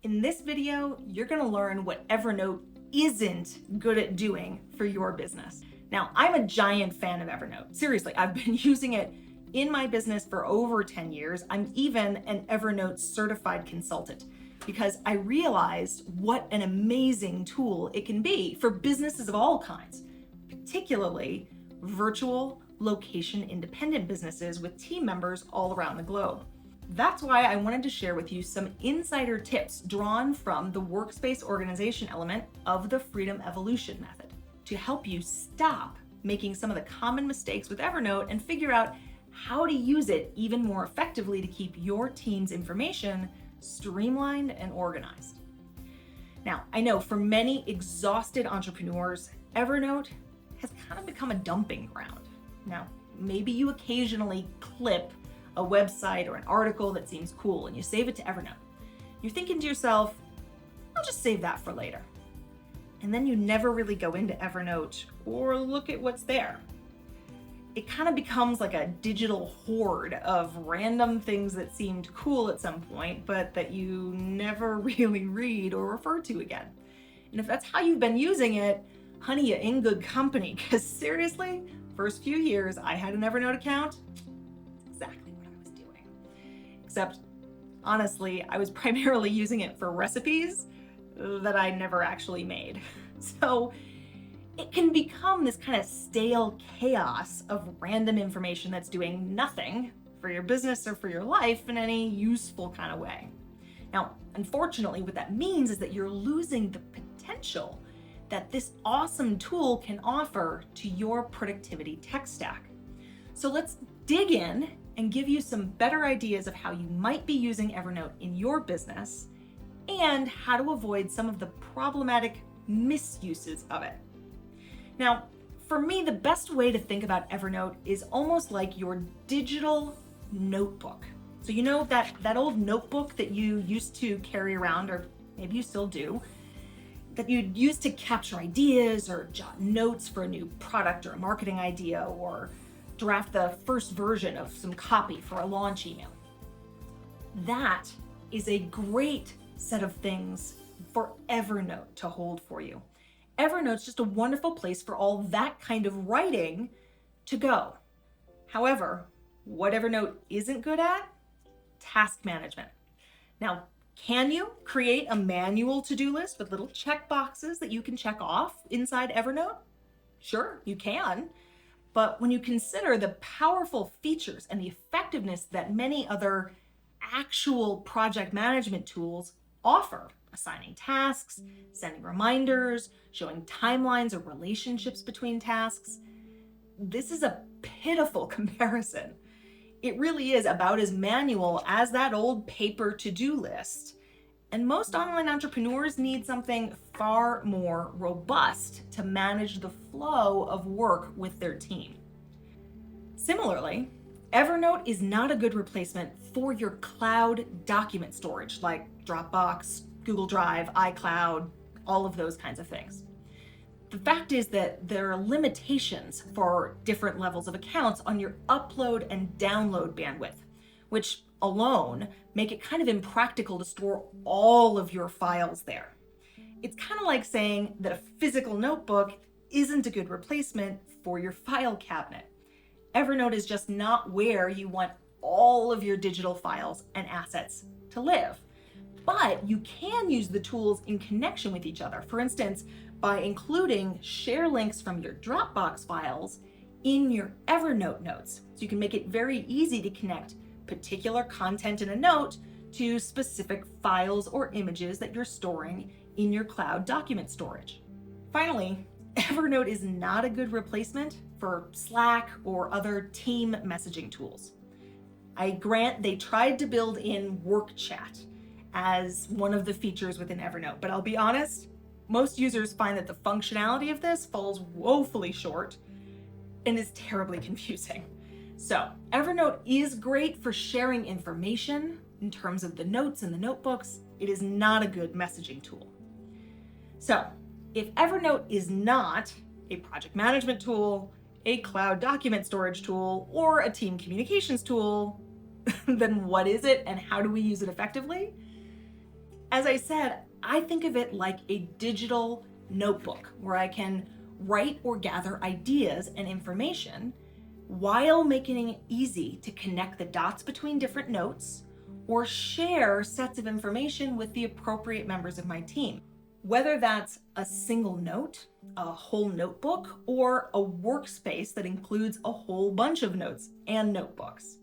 In this video, you're gonna learn what Evernote isn't good at doing for your business. Now, I'm a giant fan of Evernote. Seriously, I've been using it in my business for over 10 years. I'm even an Evernote certified consultant because I realized what an amazing tool it can be for businesses of all kinds, particularly virtual, location independent businesses with team members all around the globe. That's why I wanted to share with you some insider tips drawn from the workspace organization element of the Freedom Evolution method to help you stop making some of the common mistakes with Evernote and figure out how to use it even more effectively to keep your team's information streamlined and organized. Now, I know for many exhausted entrepreneurs, Evernote has kind of become a dumping ground. Now, maybe you occasionally clip a website or an article that seems cool and you save it to Evernote. You're thinking to yourself, I'll just save that for later. And then you never really go into Evernote or look at what's there. It kind of becomes like a digital hoard of random things that seemed cool at some point, but that you never really read or refer to again. And if that's how you've been using it, honey, you're in good company, because seriously, first few years I had an Evernote account, exactly what I was doing. Except, honestly, I was primarily using it for recipes that I never actually made. So it can become this kind of stale chaos of random information that's doing nothing for your business or for your life in any useful kind of way. Now, unfortunately, what that means is that you're losing the potential that this awesome tool can offer to your productivity tech stack. So let's dig in and give you some better ideas of how you might be using Evernote in your business and how to avoid some of the problematic misuses of it. Now, for me, the best way to think about Evernote is almost like your digital notebook. So you know that old notebook that you used to carry around, or maybe you still do, that you'd use to capture ideas or jot notes for a new product or a marketing idea, or draft the first version of some copy for a launch email. That is a great set of things for Evernote to hold for you. Evernote's just a wonderful place for all that kind of writing to go. However, what Evernote isn't good at? Task management. Now, can you create a manual to-do list with little check boxes that you can check off inside Evernote? Sure, you can. But when you consider the powerful features and the effectiveness that many other actual project management tools offer, assigning tasks, sending reminders, showing timelines or relationships between tasks, this is a pitiful comparison. It really is about as manual as that old paper to-do list. And most online entrepreneurs need something far more robust to manage the flow of work with their team. Similarly, Evernote is not a good replacement for your cloud document storage like Dropbox, Google Drive, iCloud, all of those kinds of things. The fact is that there are limitations for different levels of accounts on your upload and download bandwidth, which alone make it kind of impractical to store all of your files there. It's kind of like saying that a physical notebook isn't a good replacement for your file cabinet. Evernote is just not where you want all of your digital files and assets to live. But you can use the tools in connection with each other. For instance, by including share links from your Dropbox files in your Evernote notes. So you can make it very easy to connect particular content in a note to specific files or images that you're storing in your cloud document storage. Finally, Evernote is not a good replacement for Slack or other team messaging tools. I grant they tried to build in work chat as one of the features within Evernote, but I'll be honest, most users find that the functionality of this falls woefully short and is terribly confusing. So Evernote is great for sharing information in terms of the notes and the notebooks. It is not a good messaging tool. So if Evernote is not a project management tool, a cloud document storage tool, or a team communications tool, then what is it and how do we use it effectively? As I said, I think of it like a digital notebook where I can write or gather ideas and information while making it easy to connect the dots between different notes or share sets of information with the appropriate members of my team. Whether that's a single note, a whole notebook, or a workspace that includes a whole bunch of notes and notebooks.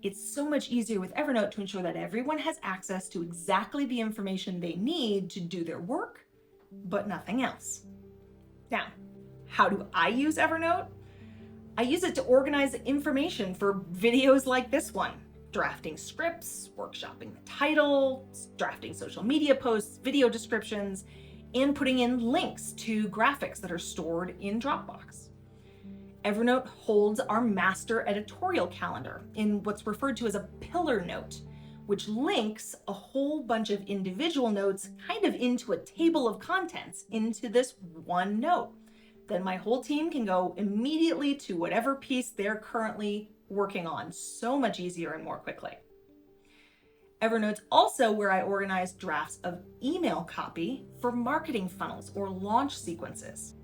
It's so much easier with Evernote to ensure that everyone has access to exactly the information they need to do their work, but nothing else. Now, how do I use Evernote? I use it to organize information for videos like this one, drafting scripts, workshopping the title, drafting social media posts, video descriptions, and putting in links to graphics that are stored in Dropbox. Evernote holds our master editorial calendar in what's referred to as a pillar note, which links a whole bunch of individual notes kind of into a table of contents into this one note. Then my whole team can go immediately to whatever piece they're currently working on, so much easier and more quickly. Evernote's also where I organize drafts of email copy for marketing funnels or launch sequences.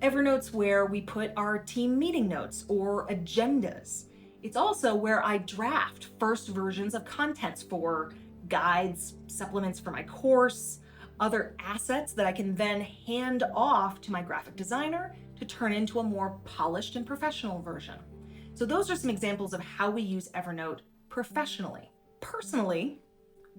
Evernote's where we put our team meeting notes or agendas. It's also where I draft first versions of contents for guides, supplements for my course, other assets that I can then hand off to my graphic designer to turn into a more polished and professional version. So those are some examples of how we use Evernote professionally. Personally,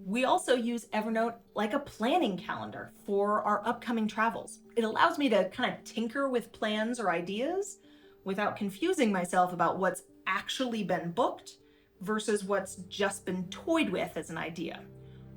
we also use Evernote like a planning calendar for our upcoming travels. It allows me to kind of tinker with plans or ideas without confusing myself about what's actually been booked versus what's just been toyed with as an idea.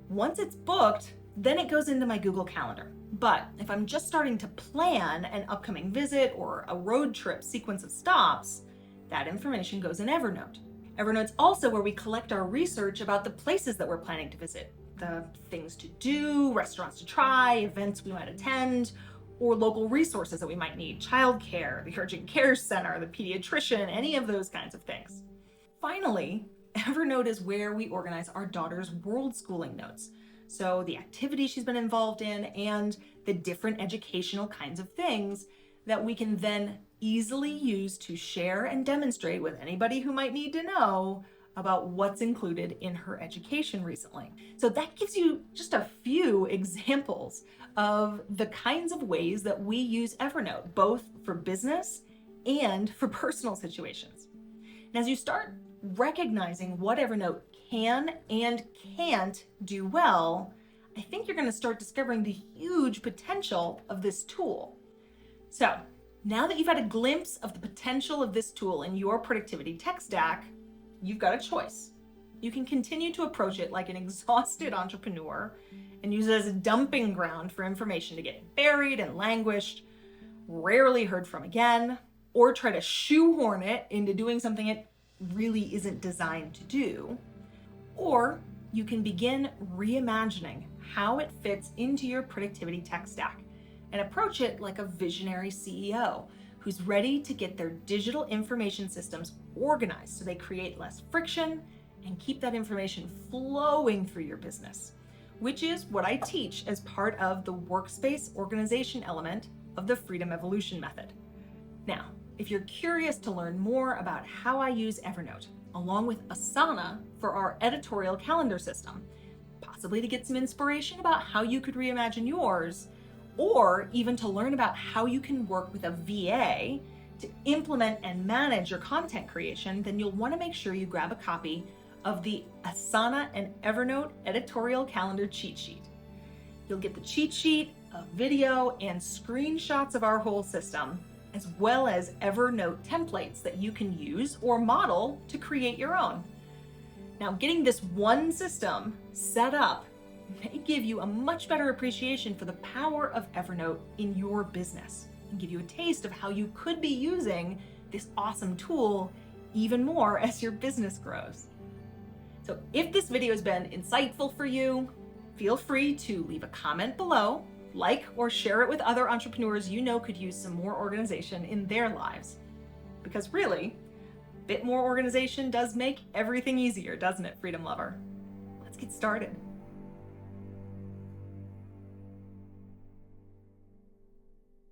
Once it's booked, then it goes into my Google Calendar. But if I'm just starting to plan an upcoming visit or a road trip sequence of stops, that information goes in Evernote. Evernote's also where we collect our research about the places that we're planning to visit, the things to do, restaurants to try, events we might attend, or local resources that we might need, childcare, the urgent care center, the pediatrician, any of those kinds of things. Finally, Evernote is where we organize our daughter's world schooling notes. So the activities she's been involved in and the different educational kinds of things that we can then easily use to share and demonstrate with anybody who might need to know about what's included in her education recently. So that gives you just a few examples of the kinds of ways that we use Evernote, both for business and for personal situations. And as you start recognizing what Evernote can and can't do well, I think you're going to start discovering the huge potential of this tool. So now that you've had a glimpse of the potential of this tool in your productivity tech stack, you've got a choice. You can continue to approach it like an exhausted entrepreneur and use it as a dumping ground for information to get buried and languished, rarely heard from again, or try to shoehorn it into doing something it really isn't designed to do. Or you can begin reimagining how it fits into your productivity tech stack and approach it like a visionary CEO who's ready to get their digital information systems organized so they create less friction and keep that information flowing through your business, which is what I teach as part of the workspace organization element of the Freedom Evolution method. Now, if you're curious to learn more about how I use Evernote, along with Asana for our editorial calendar system, possibly to get some inspiration about how you could reimagine yours, or even to learn about how you can work with a VA to implement and manage your content creation, then you'll want to make sure you grab a copy of the Asana and Evernote editorial calendar cheat sheet. You'll get the cheat sheet, a video, and screenshots of our whole system, as well as Evernote templates that you can use or model to create your own. Now, getting this one system set up may give you a much better appreciation for the power of Evernote in your business and give you a taste of how you could be using this awesome tool even more as your business grows. So if this video has been insightful for you, feel free to leave a comment below, like or share it with other entrepreneurs you know could use some more organization in their lives. Because really, a bit more organization does make everything easier, doesn't it, Freedom Lover? Let's get started.